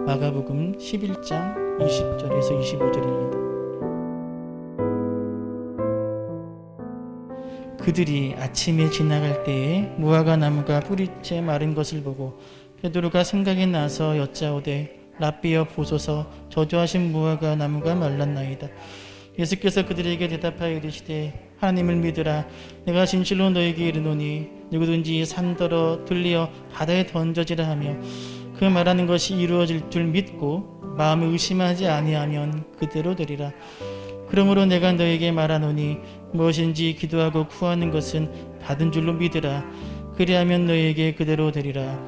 마가복음 11장 20절에서 25절입니다. 그들이 아침에 지나갈 때에 무화과 나무가 뿌리째 마른 것을 보고 베드로가 생각이 나서 여짜오되 랍비여 보소서 저주하신 무화과 나무가 말랐나이다. 예수께서 그들에게 대답하여 이르시되 하나님을 믿으라. 내가 진실로 너에게 이르노니 누구든지 산더러 들리어 바다에 던져지라 하며 그 말하는 것이 이루어질 줄 믿고 마음에 의심하지 아니하면 그대로 되리라. 그러므로 내가 너에게 말하노니 무엇인지 기도하고 구하는 것은 받은 줄로 믿으라. 그리하면 너에게 그대로 되리라.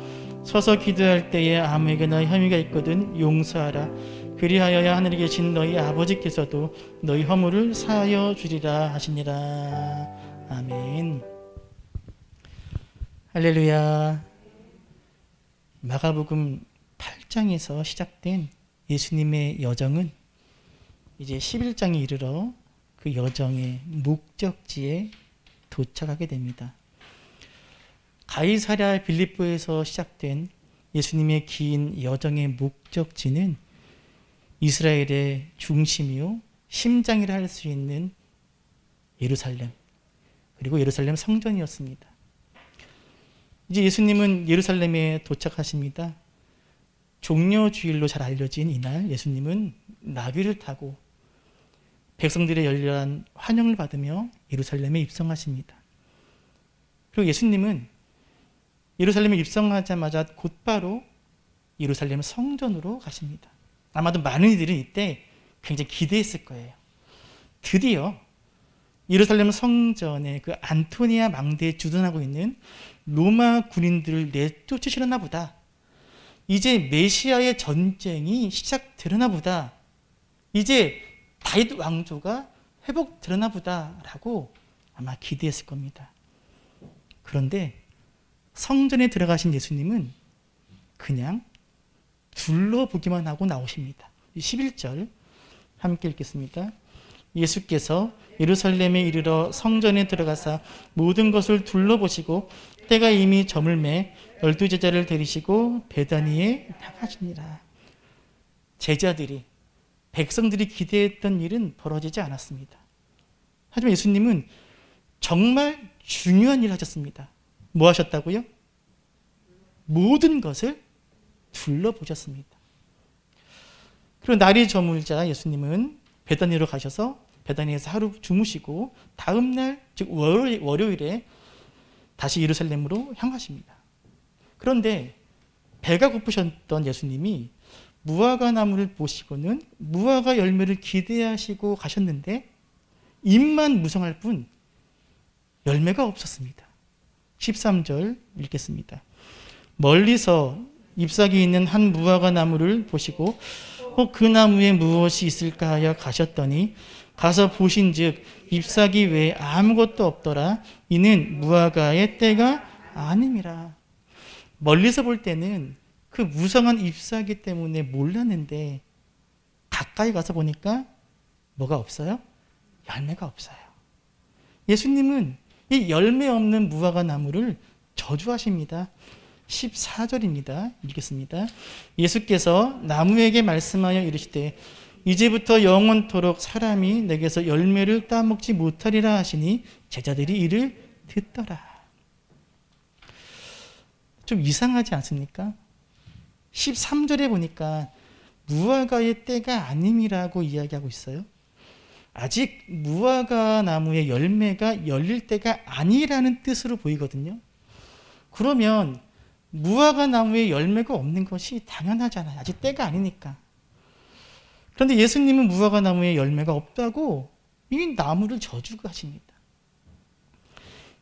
서서 기도할 때에 아무에게나 혐의가 있거든 용서하라. 그리하여야 하늘에 계신 너희 아버지께서도 너희 허물을 사하여 주리라 하시니라. 아멘. 할렐루야. 마가복음 8장에서 시작된 예수님의 여정은 이제 11장에 이르러 그 여정의 목적지에 도착하게 됩니다. 가이사랴 빌립보에서 시작된 예수님의 긴 여정의 목적지는 이스라엘의 중심이요 심장이라 할 수 있는 예루살렘, 그리고 예루살렘 성전이었습니다. 이제 예수님은 예루살렘에 도착하십니다. 종려주일로 잘 알려진 이날 예수님은 나귀를 타고 백성들의 열렬한 환영을 받으며 예루살렘에 입성하십니다. 그리고 예수님은 예루살렘에 입성하자마자 곧바로 예루살렘 성전으로 가십니다. 아마도 많은 이들은 이때 굉장히 기대했을 거예요. 드디어 예루살렘 성전에 그 안토니아 망대에 주둔하고 있는 로마 군인들을 내쫓으시려나 보다. 이제 메시아의 전쟁이 시작되려나 보다. 이제 다윗 왕조가 회복되려나 보다 라고 아마 기대했을 겁니다. 그런데 성전에 들어가신 예수님은 그냥 둘러보기만 하고 나오십니다. 11절 함께 읽겠습니다. 예수께서 예루살렘에 이르러 성전에 들어가사 모든 것을 둘러보시고 때가 이미 저물매 12제자를 데리시고 베다니에 나가시니라. 제자들이, 백성들이 기대했던 일은 벌어지지 않았습니다. 하지만 예수님은 정말 중요한 일을 하셨습니다. 뭐 하셨다고요? 모든 것을 둘러보셨습니다. 그리고 날이 저물자 예수님은 베다니로 가셔서 베다니에서 하루 주무시고 다음 날, 즉 월요일에 다시 예루살렘으로 향하십니다. 그런데 배가 고프셨던 예수님이 무화과 나무를 보시고는 무화과 열매를 기대하시고 가셨는데 입만 무성할 뿐 열매가 없었습니다. 13절 읽겠습니다. 멀리서 잎사귀 있는 한 무화과 나무를 보시고 그 나무에 무엇이 있을까 하여 가셨더니 가서 보신즉 잎사귀 외에 아무것도 없더라. 이는 무화과의 때가 아님이라. 멀리서 볼 때는 그 무성한 잎사귀 때문에 몰랐는데 가까이 가서 보니까 뭐가 없어요? 열매가 없어요. 예수님은 이 열매 없는 무화과 나무를 저주하십니다. 14절입니다. 읽겠습니다. 예수께서 나무에게 말씀하여 이르시되 이제부터 영원토록 사람이 내게서 열매를 따먹지 못하리라 하시니 제자들이 이를 듣더라. 좀 이상하지 않습니까? 13절에 보니까 무화과의 때가 아님이라고 이야기하고 있어요. 아직 무화과 나무의 열매가 열릴 때가 아니라는 뜻으로 보이거든요. 그러면 무화과 나무에 열매가 없는 것이 당연하잖아요. 아직 때가 아니니까. 그런데 예수님은 무화과 나무에 열매가 없다고 이 나무를 저주하십니다.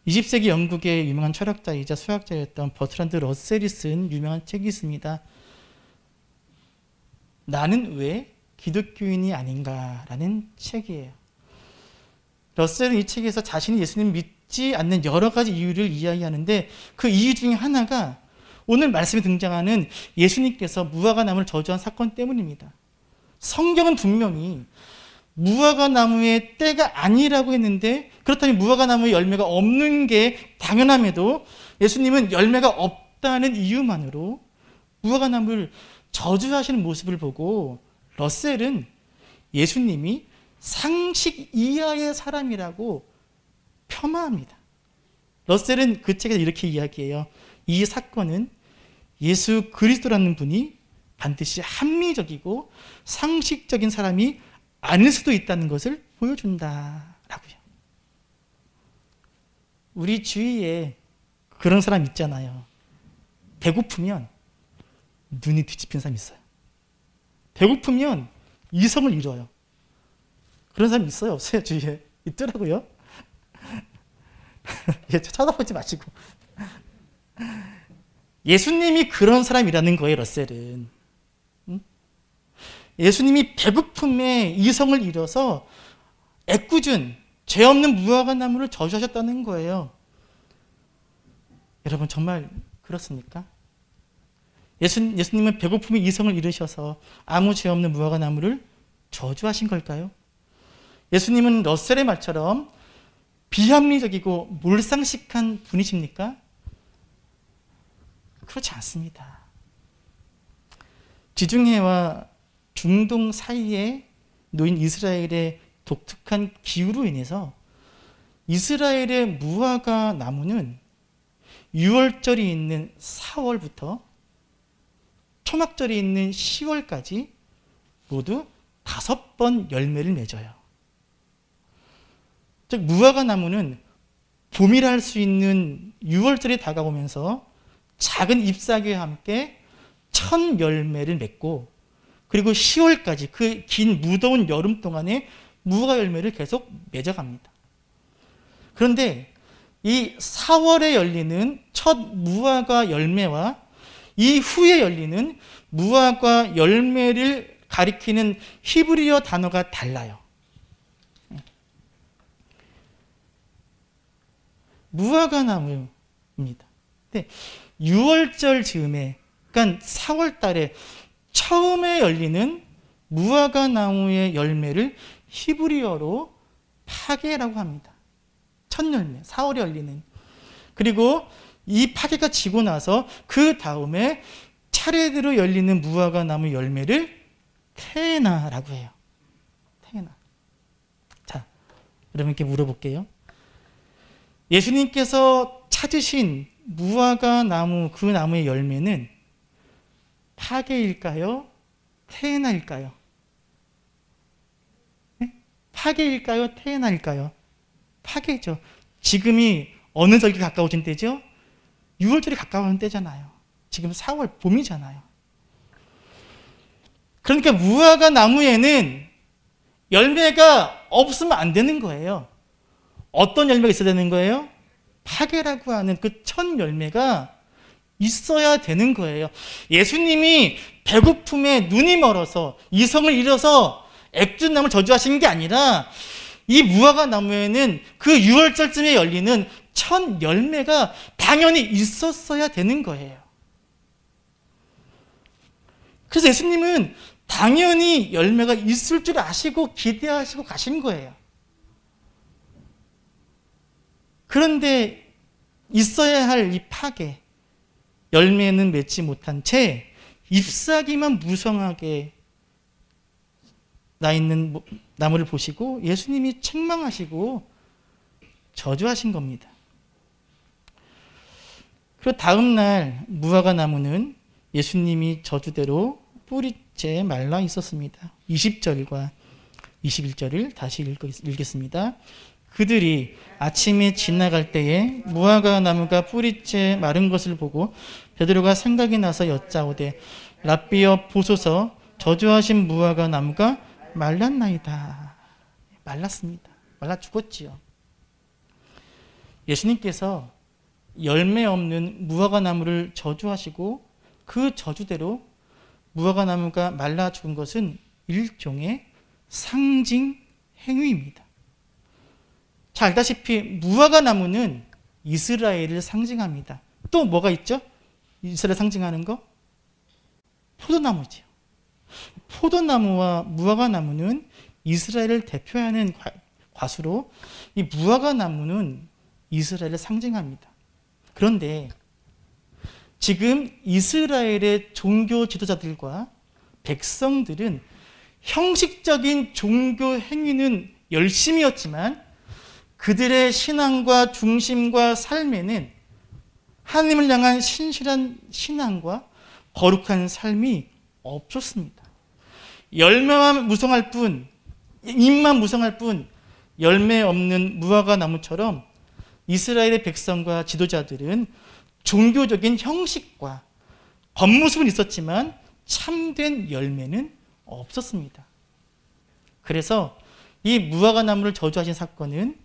20세기 영국의 유명한 철학자이자 수학자였던 버트란드 러셀이 쓴 유명한 책이 있습니다. 나는 왜 기독교인이 아닌가라는 책이에요. 러셀은 이 책에서 자신이 예수님을 믿지 않는 여러 가지 이유를 이야기하는데 그 이유 중에 하나가 오늘 말씀에 등장하는 예수님께서 무화과 나무를 저주한 사건 때문입니다. 성경은 분명히 무화과 나무의 때가 아니라고 했는데 그렇다면 무화과 나무의 열매가 없는 게 당연함에도 예수님은 열매가 없다는 이유만으로 무화과 나무를 저주하시는 모습을 보고 러셀은 예수님이 상식 이하의 사람이라고 폄하합니다. 러셀은 그 책에서 이렇게 이야기해요. 이 사건은 예수 그리스도라는 분이 반드시 합리적이고 상식적인 사람이 아닐 수도 있다는 것을 보여준다라고요. 우리 주위에 그런 사람 있잖아요. 배고프면 눈이 뒤집힌 사람 있어요. 배고프면 이성을 잃어요. 그런 사람 있어요? 없어요? 주위에? 있더라고요. 쳐다보지 마시고. 예수님이 그런 사람이라는 거예요, 러셀은. 예수님이 배고픔에 이성을 잃어서 애꿎은 죄 없는 무화과 나무를 저주하셨다는 거예요. 여러분 정말 그렇습니까? 예수님은 배고픔에 이성을 잃으셔서 아무 죄 없는 무화과 나무를 저주하신 걸까요? 예수님은 러셀의 말처럼 비합리적이고 몰상식한 분이십니까? 그렇지 않습니다. 지중해와 중동 사이에 놓인 이스라엘의 독특한 기후로 인해서 이스라엘의 무화과 나무는 유월절이 있는 4월부터 초막절이 있는 10월까지 모두 5번 열매를 맺어요. 즉 무화과 나무는 봄이라 할 수 있는 6월절이 다가오면서 작은 잎사귀와 함께 첫 열매를 맺고 그리고 10월까지 그 긴 무더운 여름 동안에 무화과 열매를 계속 맺어갑니다. 그런데 이 4월에 열리는 첫 무화과 열매와 이후에 열리는 무화과 열매를 가리키는 히브리어 단어가 달라요. 무화과 나무입니다. 근데 6월절 즈음에, 그러니까 4월 달에 처음에 열리는 무화과 나무의 열매를 히브리어로 파게라고 합니다. 첫 열매, 4월에 열리는. 그리고 이 파게가 지고 나서 그 다음에 차례대로 열리는 무화과 나무 열매를 테나라고 해요. 테나. 자, 여러분께 물어볼게요. 예수님께서 찾으신 무화과 나무, 그 나무의 열매는 파게일까요? 테나일까요? 네? 파게일까요? 테나일까요? 파게죠. 지금이 어느 절기 가까워진 때죠? 6월절이 가까워진 때잖아요. 지금 4월 봄이잖아요. 그러니까 무화과 나무에는 열매가 없으면 안 되는 거예요. 어떤 열매가 있어야 되는 거예요? 파게라고 하는 그 첫 열매가 있어야 되는 거예요. 예수님이 배고픔에 눈이 멀어서 이성을 잃어서 액주나무를 저주하신 게 아니라 이 무화과 나무에는 그 6월절쯤에 열리는 첫 열매가 당연히 있었어야 되는 거예요. 그래서 예수님은 당연히 열매가 있을 줄 아시고 기대하시고 가신 거예요. 그런데 있어야 할 이 파게, 열매는 맺지 못한 채 잎사귀만 무성하게 나 있는 나무를 보시고 예수님이 책망하시고 저주하신 겁니다. 그리고 다음 날 무화과 나무는 예수님이 저주대로 뿌리째 말라 있었습니다. 20절과 21절을 다시 읽겠습니다. 그들이 아침에 지나갈 때에 무화과 나무가 뿌리째 마른 것을 보고 베드로가 생각이 나서 여짜오되 랍비여 보소서 저주하신 무화과 나무가 말랐나이다. 말랐습니다. 말라 죽었지요. 예수님께서 열매 없는 무화과 나무를 저주하시고 그 저주대로 무화과 나무가 말라 죽은 것은 일종의 상징 행위입니다. 잘 알다시피 무화과 나무는 이스라엘을 상징합니다. 또 뭐가 있죠? 이스라엘 상징하는 거? 포도나무죠. 포도나무와 무화과 나무는 이스라엘을 대표하는 과수로 이 무화과 나무는 이스라엘을 상징합니다. 그런데 지금 이스라엘의 종교 지도자들과 백성들은 형식적인 종교 행위는 열심이었지만 그들의 신앙과 중심과 삶에는 하나님을 향한 신실한 신앙과 거룩한 삶이 없었습니다. 열매만 무성할 뿐, 잎만 무성할 뿐 열매 없는 무화과 나무처럼 이스라엘의 백성과 지도자들은 종교적인 형식과 겉모습은 있었지만 참된 열매는 없었습니다. 그래서 이 무화과 나무를 저주하신 사건은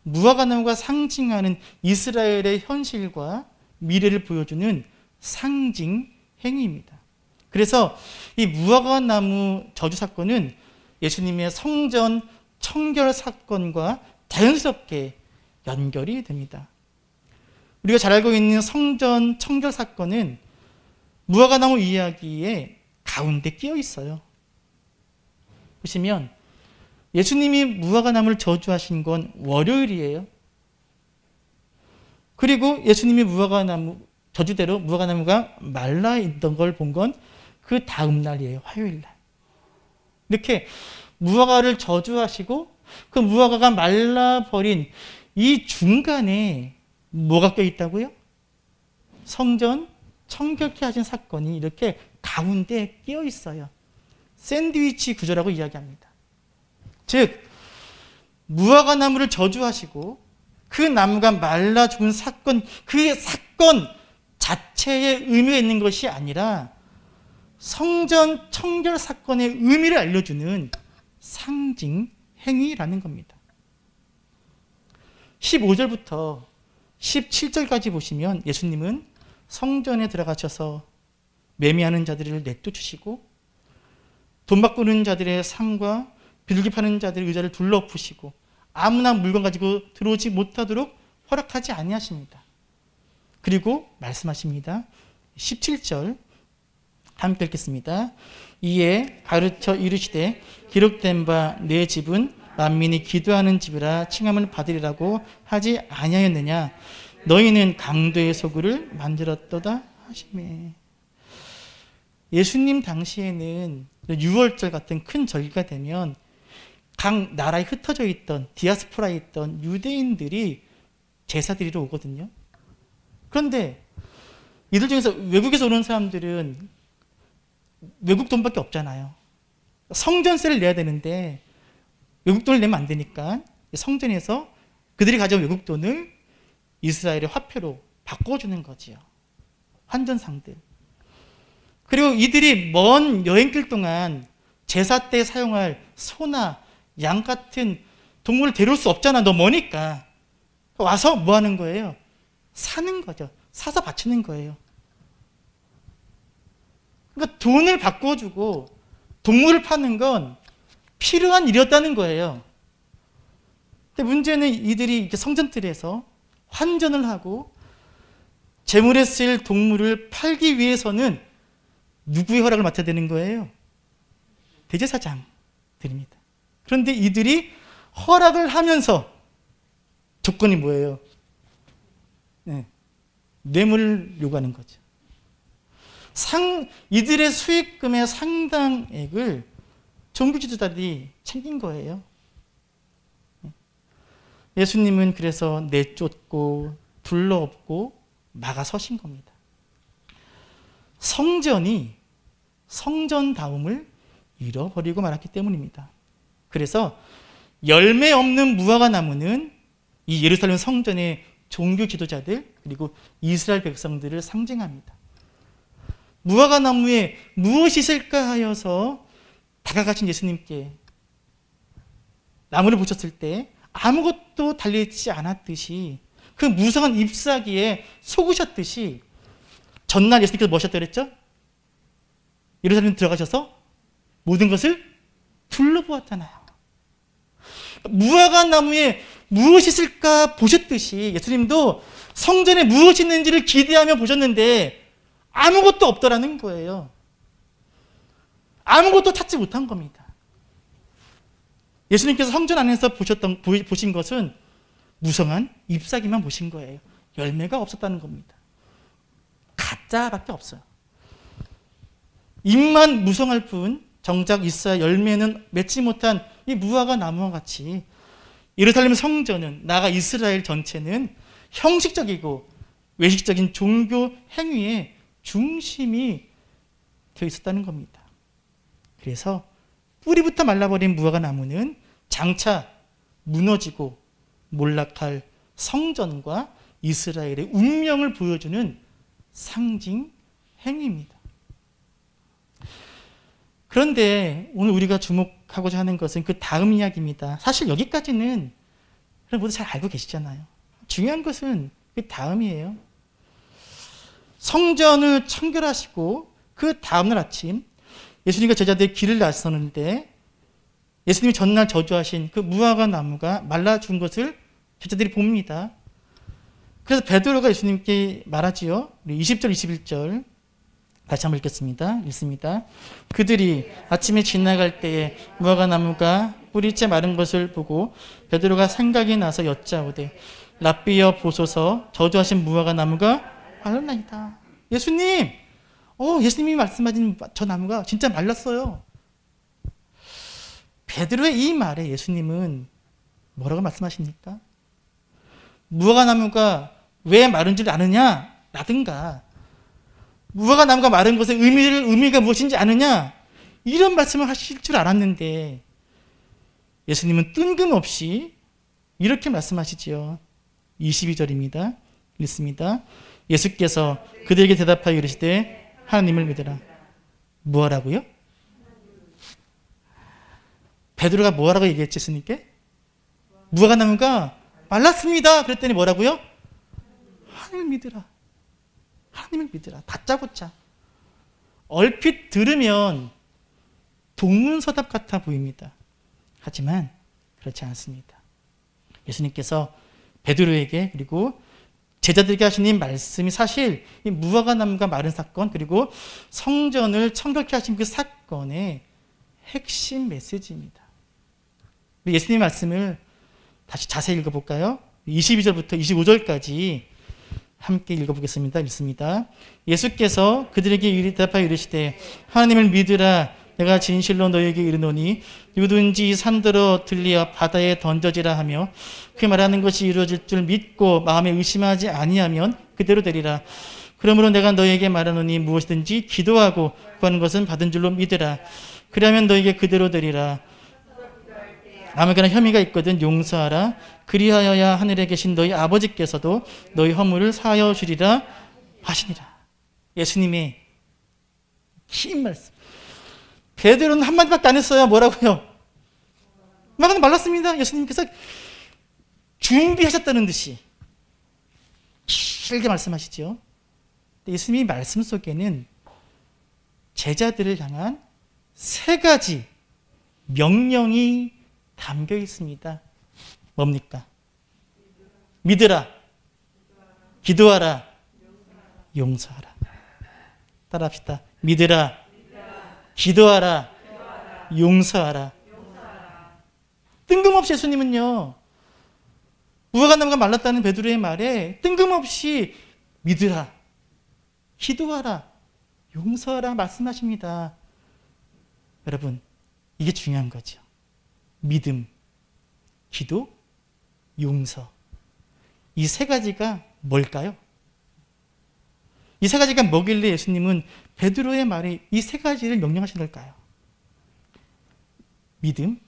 무화과 나무가 상징하는 이스라엘의 현실과 미래를 보여주는 상징 행위입니다. 그래서 이 무화과 나무 저주 사건은 예수님의 성전 청결 사건과 자연스럽게 연결이 됩니다. 우리가 잘 알고 있는 성전 청결 사건은 무화과 나무 이야기의 가운데 끼어 있어요. 보시면 예수님이 무화과 나무를 저주하신 건 월요일이에요. 그리고 예수님이 무화과 나무 저주대로 무화과 나무가 말라 있던 걸 본 건 그 다음 날이에요. 화요일 날. 이렇게 무화과를 저주하시고 그 무화과가 말라버린 이 중간에 뭐가 껴 있다고요? 성전 청결케 하신 사건이 이렇게 가운데 끼어 있어요. 샌드위치 구조라고 이야기합니다. 즉 무화과 나무를 저주하시고 그 나무가 말라 죽은 사건, 그 사건 자체의 의미가 있는 것이 아니라 성전 청결 사건의 의미를 알려주는 상징 행위라는 겁니다. 15절부터 17절까지 보시면 예수님은 성전에 들어가셔서 매매하는 자들을 내쫓으시고 돈 바꾸는 자들의 상과 비둘기 파는 자들의 의자를 둘러엎으시고 아무나 물건 가지고 들어오지 못하도록 허락하지 아니하십니다. 그리고 말씀하십니다. 17절 함께 읽겠습니다. 이에 가르쳐 이르시되 기록된 바 내 집은 만민이 기도하는 집이라 칭함을 받으리라고 하지 아니하였느냐. 너희는 강도의 소굴을 만들었도다 하시매. 예수님 당시에는 6월절 같은 큰 절기가 되면 각 나라에 흩어져 있던 디아스포라에 있던 유대인들이 제사 드리러 오거든요. 그런데 이들 중에서 외국에서 오는 사람들은 외국 돈밖에 없잖아요. 성전세를 내야 되는데 외국 돈을 내면 안 되니까 성전에서 그들이 가져온 외국 돈을 이스라엘의 화폐로 바꿔주는 거지요. 환전상들. 그리고 이들이 먼 여행길 동안 제사 때 사용할 소나 양 같은 동물을 데려올 수 없잖아. 너 머니까. 와서 뭐 하는 거예요? 사는 거죠. 사서 바치는 거예요. 그러니까 돈을 바꿔주고 동물을 파는 건 필요한 일이었다는 거예요. 근데 문제는 이들이 이렇게 성전들에서 환전을 하고 제물에 쓰일 동물을 팔기 위해서는 누구의 허락을 맡아야 되는 거예요? 대제사장들입니다. 그런데 이들이 허락을 하면서 조건이 뭐예요? 네, 뇌물을 요구하는 거죠. 이들의 수익금의 상당액을 종교 지도자들이 챙긴 거예요. 예수님은 그래서 내쫓고 둘러엎고 막아서신 겁니다. 성전이 성전다움을 잃어버리고 말았기 때문입니다. 그래서 열매 없는 무화과 나무는 이 예루살렘 성전의 종교 지도자들 그리고 이스라엘 백성들을 상징합니다. 무화과 나무에 무엇이 있을까 하여서 다가가신 예수님께 나무를 보셨을 때 아무것도 달려있지 않았듯이 그 무성한 잎사귀에 속으셨듯이 전날 예수님께서 뭐 하셨다고 그랬죠? 예루살렘 들어가셔서 모든 것을 둘러보았잖아요. 무화과 나무에 무엇이 있을까 보셨듯이 예수님도 성전에 무엇이 있는지를 기대하며 보셨는데 아무것도 없더라는 거예요. 아무것도 찾지 못한 겁니다. 예수님께서 성전 안에서 보신 것은 무성한 잎사귀만 보신 거예요. 열매가 없었다는 겁니다. 가짜밖에 없어요. 입만 무성할 뿐 정작 있어야 열매는 맺지 못한 이 무화과 나무와 같이 예루살렘 성전은 나아가 이스라엘 전체는 형식적이고 외식적인 종교 행위의 중심이 되어 있었다는 겁니다. 그래서 뿌리부터 말라버린 무화과 나무는 장차 무너지고 몰락할 성전과 이스라엘의 운명을 보여주는 상징 행위입니다. 그런데 오늘 우리가 주목하고자 하는 것은 그 다음 이야기입니다. 사실 여기까지는 모두 잘 알고 계시잖아요. 중요한 것은 그 다음이에요. 성전을 청결하시고 그 다음날 아침 예수님과 제자들이 길을 나서는데 예수님이 전날 저주하신 그 무화과 나무가 말라 죽은 것을 제자들이 봅니다. 그래서 베드로가 예수님께 말하지요. 20절, 21절 다시 한번 읽겠습니다. 읽습니다. 그들이 아침에 지나갈 때에 무화과 나무가 뿌리째 마른 것을 보고 베드로가 생각이 나서 여짜오되 랍비여 보소서 저주하신 무화과 나무가 말랐나이다. 예수님! 예수님이 말씀하신 저 나무가 진짜 말랐어요. 베드로의 이 말에 예수님은 뭐라고 말씀하십니까? 무화과 나무가 왜 마른 줄 아느냐? 라든가 무화과 나무가 마른 것의 의미가 무엇인지 아느냐? 이런 말씀을 하실 줄 알았는데 예수님은 뜬금없이 이렇게 말씀하시지요. 22절입니다. 읽습니다. 예수께서 그들에게 대답하여 이르시되 하나님을 믿으라. 뭐하라고요? 베드로가 뭐하라고 얘기했지 예수님께? 무화과 나무가 말랐습니다. 그랬더니 뭐라고요? 하나님을 믿으라. 하나님을 믿으라. 다짜고짜. 얼핏 들으면 동문서답 같아 보입니다. 하지만 그렇지 않습니다. 예수님께서 베드로에게 그리고 제자들에게 하신 이 말씀이 사실 이 무화과 나무가 마른 사건 그리고 성전을 청결케 하신 그 사건의 핵심 메시지입니다. 예수님의 말씀을 다시 자세히 읽어볼까요? 22절부터 25절까지 함께 읽어보겠습니다. 읽습니다. 예수께서 그들에게 대답하여 이르시되 하나님을 믿으라. 내가 진실로 너희에게 이르노니 누구든지 산더러 들리어 바다에 던져지라 하며 그 말하는 것이 이루어질 줄 믿고 마음에 의심하지 아니하면 그대로 되리라. 그러므로 내가 너희에게 말하노니 무엇이든지 기도하고 구하는 것은 받은 줄로 믿으라. 그리하면 너희에게 그대로 되리라. 아무거나 혐의가 있거든 용서하라. 그리하여야 하늘에 계신 너희 아버지께서도 너희 허물을 사하여 주리라 하시니라. 예수님의 긴 말씀. 베드로는 한마디밖에 안 했어요. 뭐라고요? 무화과는 말랐습니다. 예수님께서 준비하셨다는 듯이 길게 말씀하시죠. 예수님의 말씀 속에는 제자들을 향한 세 가지 명령이 담겨 있습니다. 뭡니까? 믿으라, 기도하라, 용서하라. 따라합시다. 믿으라, 기도하라, 용서하라. 뜬금없이 예수님은요, 무화과 나무가 말랐다는 베드로의 말에 뜬금없이 믿으라, 기도하라, 용서하라 말씀하십니다. 여러분, 이게 중요한 거죠. 믿음, 기도, 용서. 이 세 가지가 뭘까요? 이 세 가지가 뭐길래 예수님은 베드로의 말에 이 세 가지를 명령하신 걸까요? 믿음,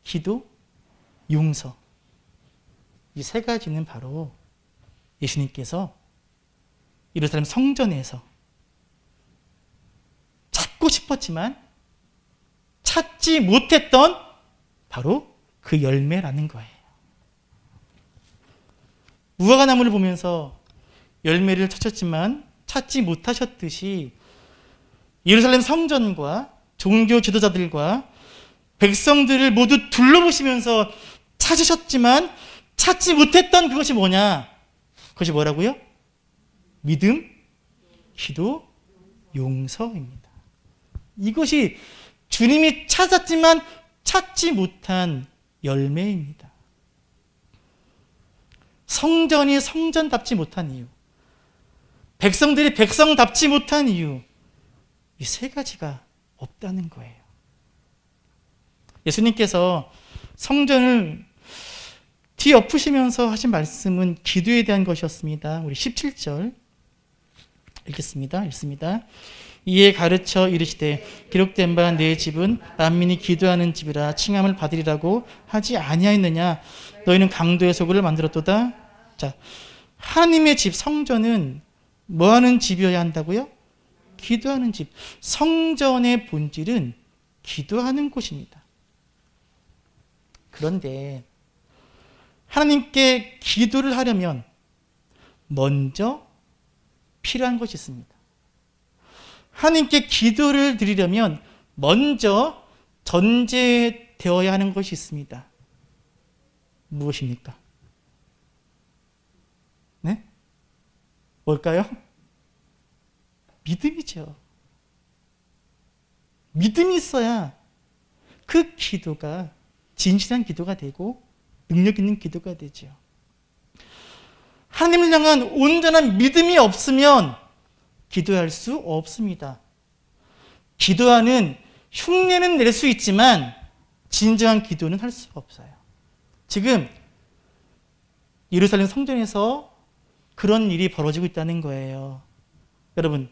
기도, 용서. 이 세 가지는 바로 예수님께서 예루살렘 성전에서 찾고 싶었지만 찾지 못했던 바로 그 열매라는 거예요. 무화과 나무를 보면서 열매를 찾았지만 찾지 못하셨듯이 예루살렘 성전과 종교 지도자들과 백성들을 모두 둘러보시면서 찾으셨지만 찾지 못했던 그것이 뭐냐? 그것이 뭐라고요? 믿음, 기도, 용서입니다. 이것이 주님이 찾았지만 찾지 못한 열매입니다. 성전이 성전답지 못한 이유. 백성들이 백성답지 못한 이유, 이 세 가지가 없다는 거예요. 예수님께서 성전을 뒤엎으시면서 하신 말씀은 기도에 대한 것이었습니다. 우리 17절 읽겠습니다. 읽습니다. 이에 가르쳐 이르시되 기록된 바 내 집은 만민이 기도하는 집이라 칭함을 받으리라고 하지 아니하였느냐. 너희는 강도의 소굴을 만들었도다. 자, 하나님의 집 성전은 뭐하는 집이어야 한다고요? 기도하는 집. 성전의 본질은 기도하는 곳입니다. 그런데 하나님께 기도를 하려면 먼저 필요한 것이 있습니다. 하나님께 기도를 드리려면 먼저 전제되어야 하는 것이 있습니다. 무엇입니까? 네? 뭘까요? 믿음이죠. 믿음이 있어야 그 기도가 진실한 기도가 되고 능력 있는 기도가 되죠. 하나님을 향한 온전한 믿음이 없으면 기도할 수 없습니다. 기도하는 흉내는 낼 수 있지만 진정한 기도는 할 수가 없어요. 지금 예루살렘 성전에서 그런 일이 벌어지고 있다는 거예요. 여러분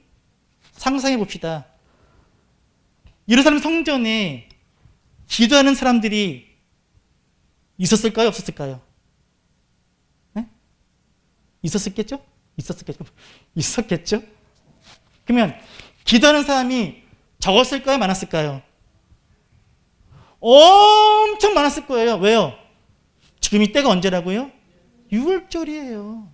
상상해 봅시다. 예루살렘 성전에 기도하는 사람들이 있었을까요? 없었을까요? 네? 있었겠죠? 있었겠죠? 그러면 기도하는 사람이 적었을까요? 많았을까요? 엄청 많았을 거예요. 왜요? 지금 이때가 언제라고요? 6월절이에요.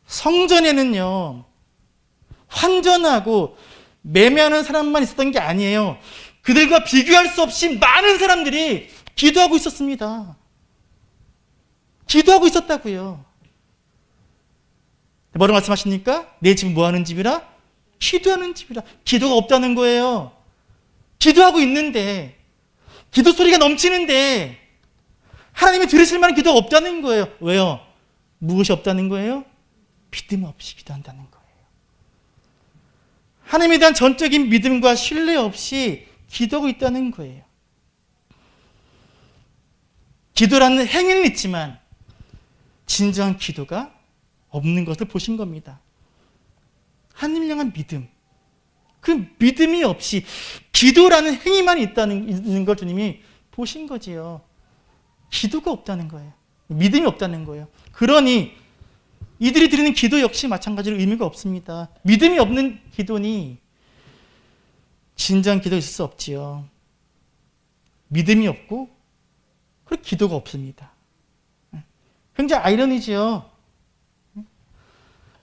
성전에는요, 환전하고 매매하는 사람만 있었던 게 아니에요. 그들과 비교할 수 없이 많은 사람들이 기도하고 있었습니다. 기도하고 있었다고요. 뭐라고 말씀하십니까? 내 집은 뭐하는 집이라? 기도하는 집이라. 기도가 없다는 거예요. 기도하고 있는데, 기도 소리가 넘치는데 하나님이 들으실 만한 기도가 없다는 거예요. 왜요? 무엇이 없다는 거예요? 믿음 없이 기도한다는 거예요. 하나님에 대한 전적인 믿음과 신뢰 없이 기도하고 있다는 거예요. 기도라는 행위는 있지만 진정한 기도가 없는 것을 보신 겁니다. 하나님을 향한 믿음, 그 믿음이 없이 기도라는 행위만 있는 걸 주님이 보신 거지요. 기도가 없다는 거예요. 믿음이 없다는 거예요. 그러니 이들이 드리는 기도 역시 마찬가지로 의미가 없습니다. 믿음이 없는 기도니 진정한 기도가 있을 수 없지요. 믿음이 없고 그리고 기도가 없습니다. 굉장히 아이러니지요.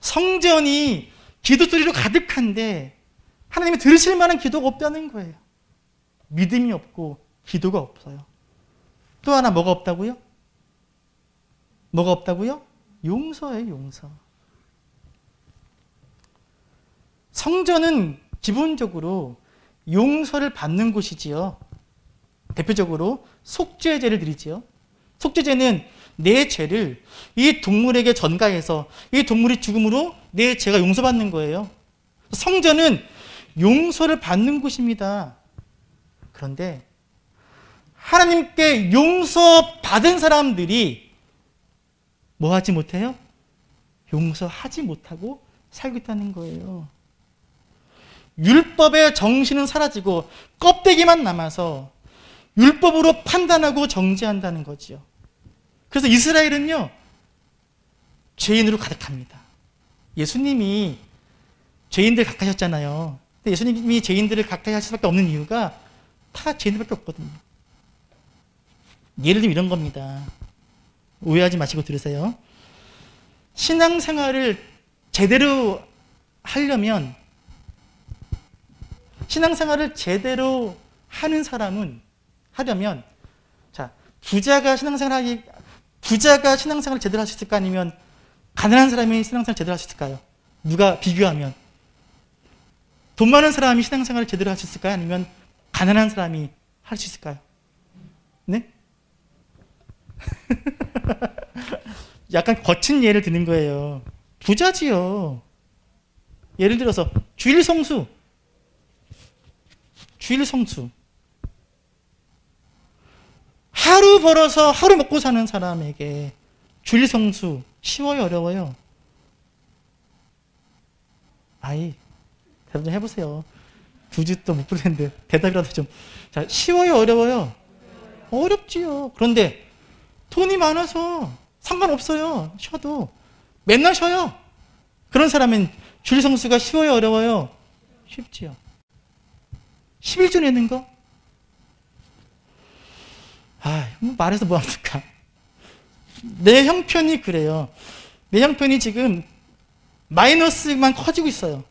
성전이 기도 소리로 가득한데 하나님이 들으실 만한 기도가 없다는 거예요. 믿음이 없고 기도가 없어요. 또 하나 뭐가 없다고요? 뭐가 없다고요? 용서예요, 용서. 성전은 기본적으로 용서를 받는 곳이지요. 대표적으로 속죄제를 드리지요. 속죄제는 내 죄를 이 동물에게 전가해서 이 동물이 죽음으로 내 죄가 용서받는 거예요. 성전은 용서를 받는 곳입니다. 그런데 하나님께 용서받은 사람들이 뭐 하지 못해요? 용서하지 못하고 살고 있다는 거예요. 율법의 정신은 사라지고 껍데기만 남아서 율법으로 판단하고 정죄한다는 거죠. 그래서 이스라엘은요, 죄인으로 가득합니다. 예수님이 죄인들 가까이 하셨잖아요. 근데 예수님이 죄인들을 가까이 하실 수밖에 없는 이유가 다 죄인들밖에 없거든요. 예를 들면 이런 겁니다. 오해하지 마시고 들으세요. 신앙생활을 제대로 하려면, 신앙생활을 제대로 하는 사람은 하려면, 자, 부자가 신앙생활을 제대로 할 수 있을까? 아니면 가난한 사람이 신앙생활을 제대로 할 수 있을까요? 누가 비교하면 돈 많은 사람이 신앙생활을 제대로 할 수 있을까요? 아니면 가난한 사람이 할 수 있을까요? 네? 약간 거친 예를 드는 거예요. 부자지요. 예를 들어서 주일 성수. 하루 벌어서 하루 먹고 사는 사람에게 주일 성수 쉬워요, 어려워요? 대답 좀 해보세요. 굳이 또 못 부르는데 대답이라도 좀. 자, 쉬워요, 어려워요? 어렵지요. 그런데 돈이 많아서 상관없어요. 쉬어도 맨날 쉬어요. 그런 사람은 주일 성수가 쉬워요, 어려워요? 쉽지요. 11조 내는 거? 말해서 뭐합니까? 내 형편이 그래요. 내 형편이 지금 마이너스만 커지고 있어요.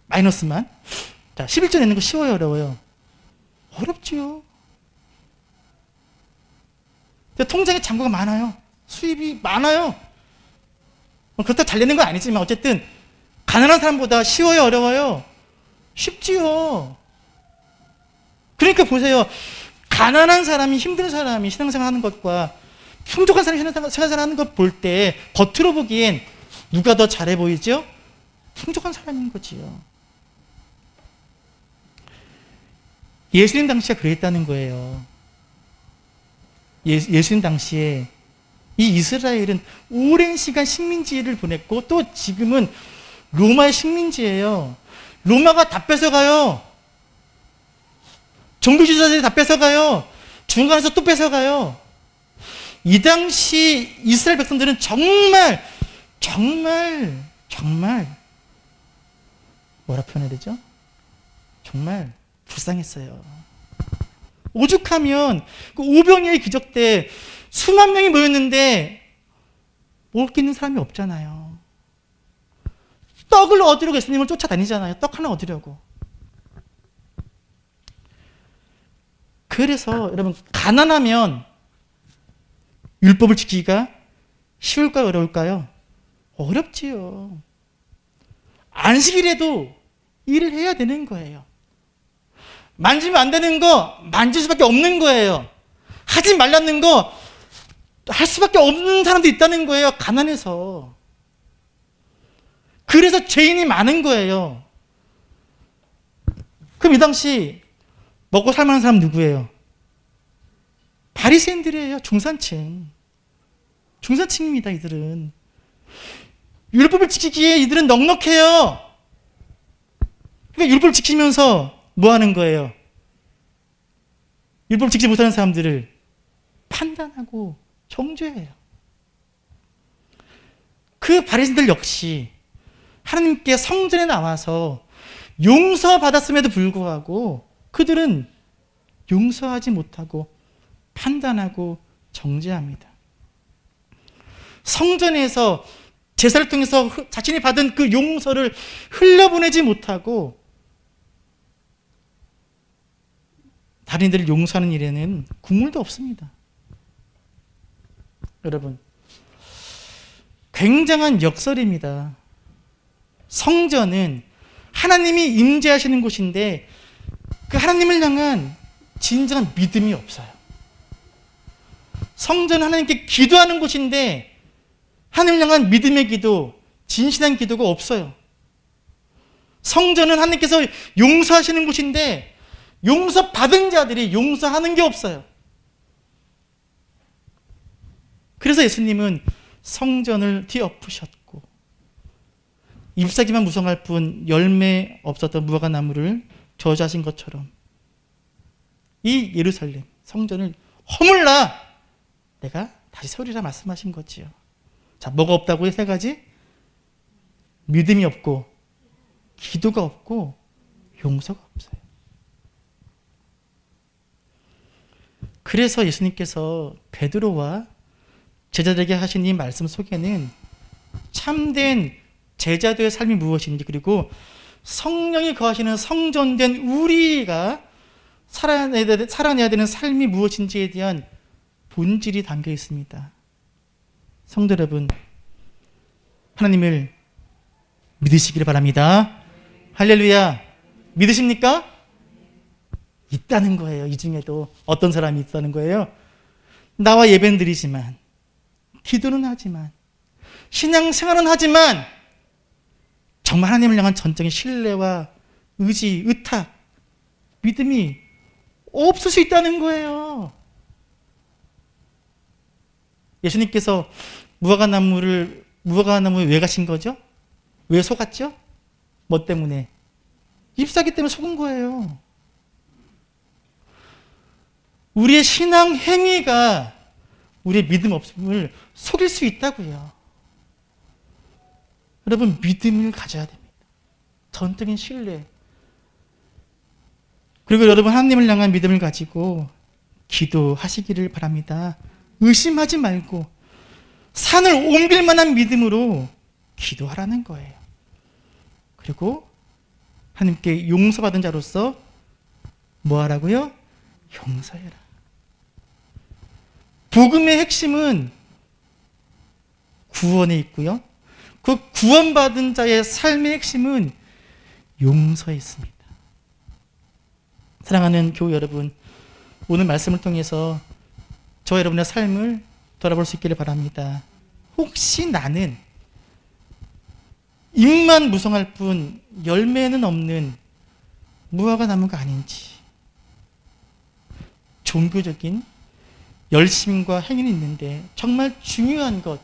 마이너스만. 자, 11조 내는 거 쉬워요, 어려워요? 어렵지요. 통장에 잔고가 많아요. 수입이 많아요. 그렇다고 잘 내는 건 아니지만 어쨌든 가난한 사람보다 쉬워요, 어려워요? 쉽지요. 그러니까 보세요. 가난한 사람이, 힘든 사람이 신앙생활 하는 것과 풍족한 사람이 신앙생활 하는 것 볼 때 겉으로 보기엔 누가 더 잘해 보이죠? 풍족한 사람인 거지요. 예수님 당시가 그랬다는 거예요. 예수님 당시에 이 이스라엘은 오랜 시간 식민지를 보냈고 또 지금은 로마의 식민지예요. 로마가 다 뺏어가요. 종교지도자들이 다 뺏어가요. 중간에서 또 뺏어가요. 이 당시 이스라엘 백성들은 정말 뭐라 표현해야 되죠? 정말 불쌍했어요. 오죽하면 그 오병이어의 기적 때 수만 명이 모였는데 먹을 게 있는 사람이 없잖아요. 떡을 얻으려고 예수님을 쫓아다니잖아요. 떡 하나 얻으려고. 그래서 여러분, 가난하면 율법을 지키기가 쉬울까요, 어려울까요? 어렵지요. 안식일에도 일을 해야 되는 거예요. 만지면 안 되는 거 만질 수밖에 없는 거예요. 하지 말라는 거 할 수밖에 없는 사람도 있다는 거예요. 가난해서. 그래서 죄인이 많은 거예요. 그럼 이 당시 먹고 살만한 사람 누구예요? 바리새인들이에요. 중산층입니다. 이들은 율법을 지키기에 이들은 넉넉해요. 그러니까 율법을 지키면서 뭐 하는 거예요? 율법을 지키지 못하는 사람들을 판단하고 정죄해요. 그 바리새인들 역시 하나님께 성전에 나와서 용서받았음에도 불구하고 그들은 용서하지 못하고 판단하고 정죄합니다. 성전에서 제사를 통해서 자신이 받은 그 용서를 흘려보내지 못하고 다른 이들을 용서하는 일에는 국물도 없습니다. 여러분, 굉장한 역설입니다. 성전은 하나님이 임재하시는 곳인데 그 하나님을 향한 진정한 믿음이 없어요. 성전은 하나님께 기도하는 곳인데 하나님을 향한 믿음의 기도, 진실한 기도가 없어요. 성전은 하나님께서 용서하시는 곳인데 용서받은 자들이 용서하는 게 없어요. 그래서 예수님은 성전을 뒤엎으셨고 잎사귀만 무성할 뿐 열매 없었던 무화과 나무를 저주하신 것처럼 이 예루살렘 성전을 허물라 내가 다시 세우리라 말씀하신 거지요. 자, 뭐가 없다고요? 세 가지. 믿음이 없고 기도가 없고 용서가 없어요. 그래서 예수님께서 베드로와 제자들에게 하신 이 말씀 속에는 참된 제자도의 삶이 무엇인지, 그리고 성령이 거하시는 성전된 우리가 살아내야 되는 삶이 무엇인지에 대한 본질이 담겨 있습니다. 성도 여러분, 하나님을 믿으시기를 바랍니다. 할렐루야. 믿으십니까? 있다는 거예요. 이 중에도 어떤 사람이 있다는 거예요? 나와 예배는 드리지만 기도는 하지만, 신앙생활은 하지만 정말 하나님을 향한 전적인 신뢰와 의지, 의탁, 믿음이 없을 수 있다는 거예요. 예수님께서 무화과나무에 왜 가신 거죠? 왜 속았죠? 뭐 때문에? 잎사귀 때문에 속은 거예요. 우리의 신앙 행위가 우리의 믿음 없음을 속일 수 있다고요. 여러분, 믿음을 가져야 됩니다. 전적인 신뢰. 그리고 여러분, 하나님을 향한 믿음을 가지고 기도하시기를 바랍니다. 의심하지 말고 산을 옮길 만한 믿음으로 기도하라는 거예요. 그리고 하나님께 용서받은 자로서 뭐 하라고요? 용서해라. 복음의 핵심은 구원에 있고요. 그 구원받은 자의 삶의 핵심은 용서에 있습니다. 사랑하는 교우 여러분, 오늘 말씀을 통해서 저와 여러분의 삶을 돌아볼 수 있기를 바랍니다. 혹시 나는 잎만 무성할 뿐 열매는 없는 무화과 나무가 아닌지, 종교적인 열심과 행위는 있는데 정말 중요한 것,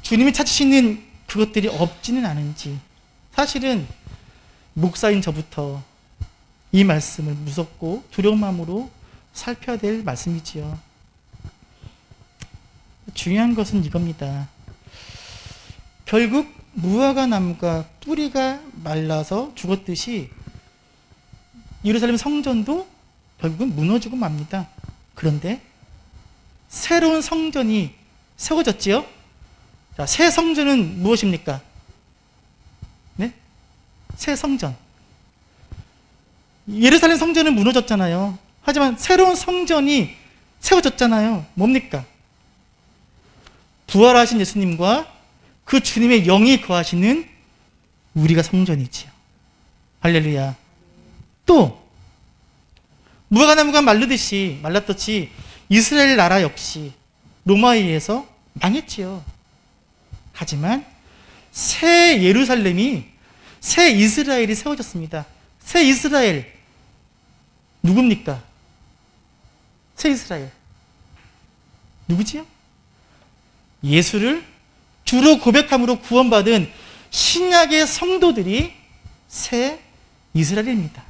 주님이 찾으시는 그것들이 없지는 않은지, 사실은 목사인 저부터 이 말씀을 무섭고 두려운 마음으로 살펴야 될 말씀이지요. 중요한 것은 이겁니다. 결국 무화과 나무가 뿌리가 말라서 죽었듯이 예루살렘 성전도 결국은 무너지고 맙니다. 그런데 새로운 성전이 세워졌지요? 자, 새 성전은 무엇입니까? 네? 새 성전. 예루살렘 성전은 무너졌잖아요. 하지만 새로운 성전이 세워졌잖아요. 뭡니까? 부활하신 예수님과 그 주님의 영이 거하시는 우리가 성전이지요. 할렐루야. 또 무화과나무가 말랐듯이 이스라엘 나라 역시 로마에 의해서 망했지요. 하지만 새 예루살렘이, 새 이스라엘이 세워졌습니다. 새 이스라엘 누굽니까? 새 이스라엘 누구지요? 예수를 주로 고백함으로 구원받은 신약의 성도들이 새 이스라엘입니다.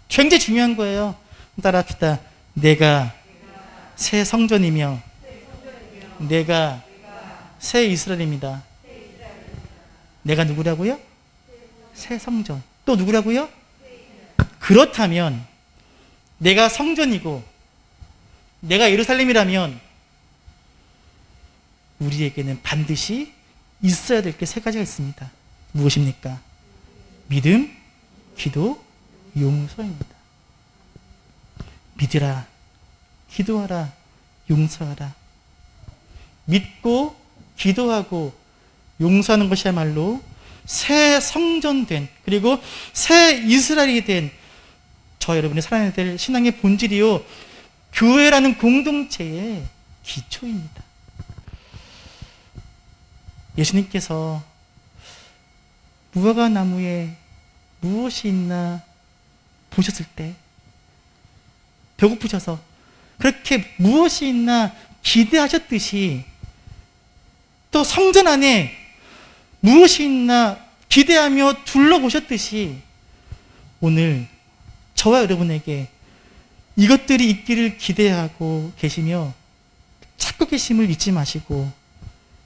굉장히 중요한 거예요. 따라합시다. 내가 새 성전이며 내가 새 이스라엘입니다. 내가 누구라고요? 새 성전. 또 누구라고요? 그렇다면 내가 성전이고 내가 예루살렘이라면 우리에게는 반드시 있어야 될 게 세 가지가 있습니다. 무엇입니까? 믿음, 기도, 용서입니다. 믿으라, 기도하라, 용서하라. 믿고 기도하고 용서하는 것이야말로 새 성전된, 그리고 새 이스라엘이 된 저 여러분이 살아내야 될 신앙의 본질이요, 교회라는 공동체의 기초입니다. 예수님께서 무화과 나무에 무엇이 있나 보셨을 때 배고프셔서 그렇게 무엇이 있나 기대하셨듯이, 또 성전 안에 무엇이 있나 기대하며 둘러보셨듯이 오늘 저와 여러분에게 이것들이 있기를 기대하고 계시며 찾고 계심을 잊지 마시고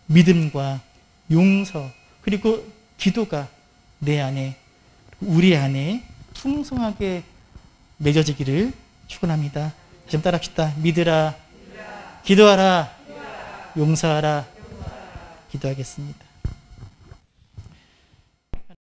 믿음과 용서 그리고 기도가 내 안에, 우리 안에 풍성하게 맺어지기를 축원합니다. 다시 한번 따라합시다. 믿으라, 기도하라, 용서하라. 기도하겠습니다.